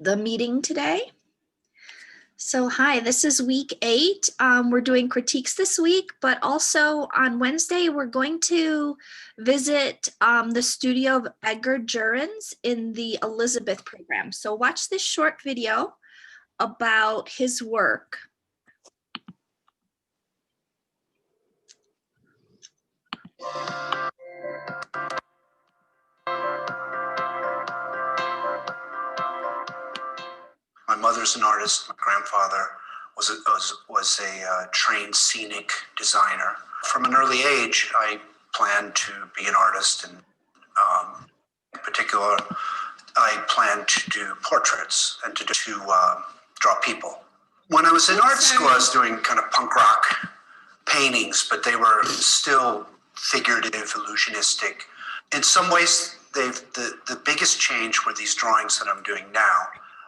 the meeting today. So hi, this is week 8. We're doing critiques this week, but also on Wednesday, we're going to visit the studio of Edgar Jerins in the Elizabeth program. So watch this short video about his work. My mother's an artist. My grandfather was a trained scenic designer. From an early age, I planned to be an artist, and in particular, I planned to do portraits and to draw people. When I was in art school, I was doing kind of punk rock paintings, but they were still figurative, illusionistic. In some ways, the biggest change were these drawings that I'm doing now.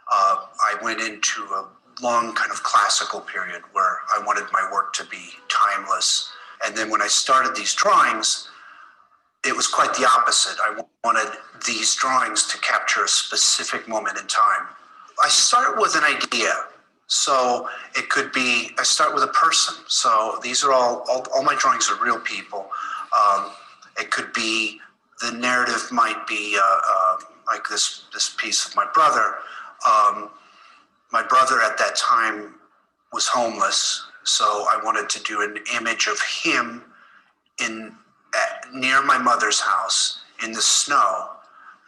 I went into a long kind of classical period where I wanted my work to be timeless. And then when I started these drawings, it was quite the opposite. I wanted these drawings to capture a specific moment in time. I start with an idea. So it could be, I start with a person. So these are all my drawings are real people. It could be, the narrative might be like this piece of my brother. My brother at that time was homeless, so I wanted to do an image of him near my mother's house in the snow,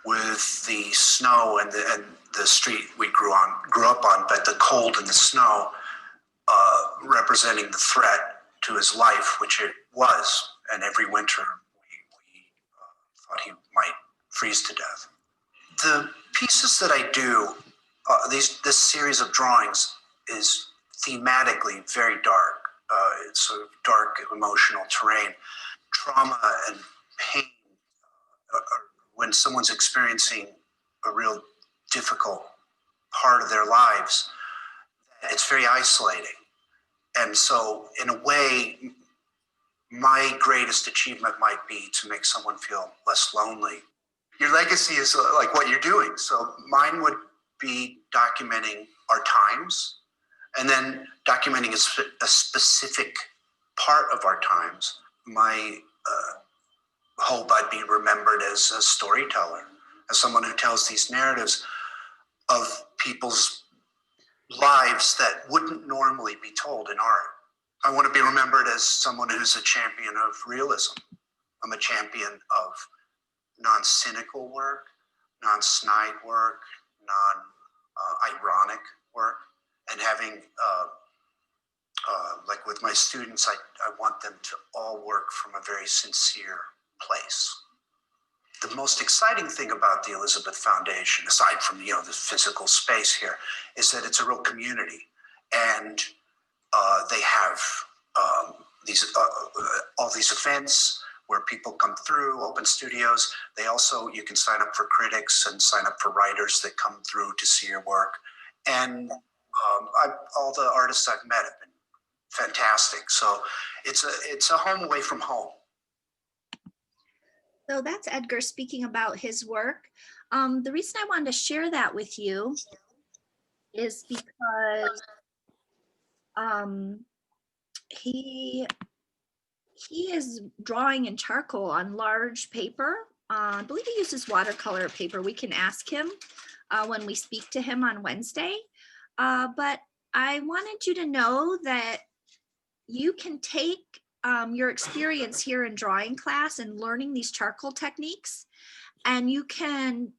with the snow and the street we grew up on, but the cold and the snow representing the threat to his life, which it was. And every winter we thought he might freeze to death. The pieces that I do, this series of drawings is thematically very dark. It's sort of dark emotional terrain. Trauma and pain, when someone's experiencing a real difficult part of their lives, it's very isolating. And so in a way, my greatest achievement might be to make someone feel less lonely. Your legacy is like what you're doing. So mine would be documenting our times, and then documenting a specific part of our times. My hope I'd be remembered as a storyteller, as someone who tells these narratives of people's lives that wouldn't normally be told in art. I want to be remembered as someone who's a champion of realism. I'm a champion of non-cynical work, non-snide work, non-ironic work, and having, like with my students, I want them to all work from a very sincere place. The most exciting thing about the Elizabeth Foundation, aside from the physical space here, is that it's a real community, and they have all these events where people come through, open studios. They also, you can sign up for critics and sign up for writers that come through to see your work. And all the artists I've met have been fantastic. So it's a home away from home. So that's Edgar speaking about his work. The reason I wanted to share that with you is because he is drawing in charcoal on large paper. I believe he uses watercolor paper. We can ask him when we speak to him on Wednesday. But I wanted you to know that you can take your experience here in drawing class and learning these charcoal techniques, and you can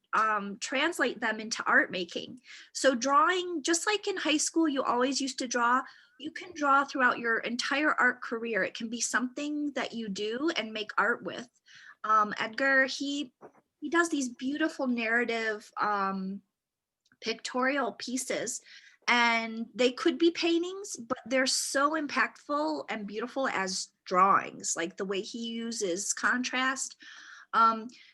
translate them into art making. So drawing, just like in high school, you always used to draw, you can draw throughout your entire art career. It can be something that you do and make art with. Edgar, he does these beautiful narrative pictorial pieces, and they could be paintings, but they're so impactful and beautiful as drawings, like the way he uses contrast.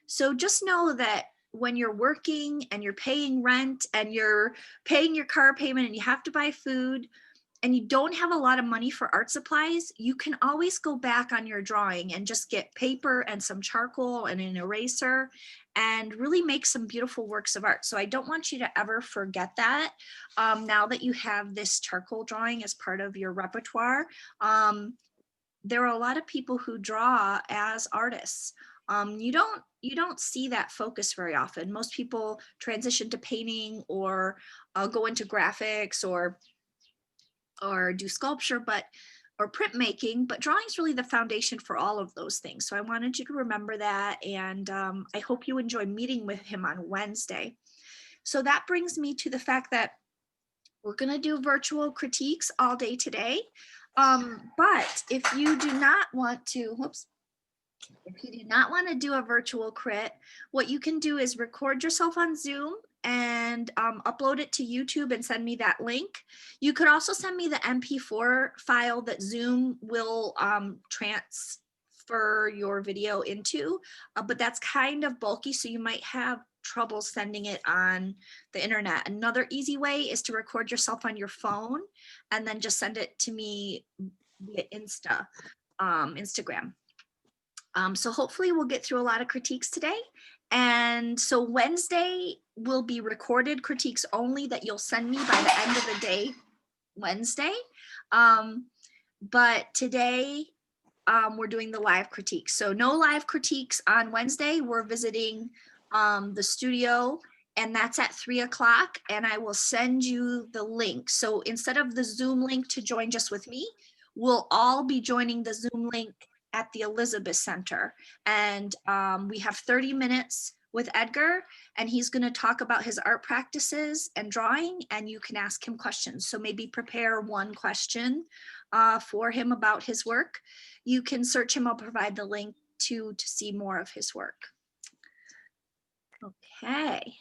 So just know that when you're working and you're paying rent and you're paying your car payment and you have to buy food, and you don't have a lot of money for art supplies, you can always go back on your drawing and just get paper and some charcoal and an eraser and really make some beautiful works of art. So I don't want you to ever forget that. Now that you have this charcoal drawing as part of your repertoire, there are a lot of people who draw as artists. You don't see that focus very often. Most people transition to painting or go into graphics or do sculpture, or printmaking, but drawing is really the foundation for all of those things. So I wanted you to remember that, and I hope you enjoy meeting with him on Wednesday. So that brings me to the fact that we're going to do virtual critiques all day today. But if you do not want to, if you do not want to do a virtual crit, what you can do is record yourself on Zoom and upload it to YouTube and send me that link. You could also send me the MP4 file that Zoom will transfer your video into, but that's kind of bulky, so you might have trouble sending it on the internet. Another easy way is to record yourself on your phone and then just send it to me via Instagram. So hopefully we'll get through a lot of critiques today. And so Wednesday will be recorded critiques only that you'll send me by the end of the day, Wednesday. But today we're doing the live critiques. So no live critiques on Wednesday. We're visiting the studio, and that's at 3 o'clock, and I will send you the link. So instead of the Zoom link to join just with me, we'll all be joining the Zoom link at the Elizabeth Center. And we have 30 minutes with Edgar, and he's going to talk about his art practices and drawing, and you can ask him questions. So maybe prepare one question for him about his work. You can search him. I'll provide the link to see more of his work. Okay.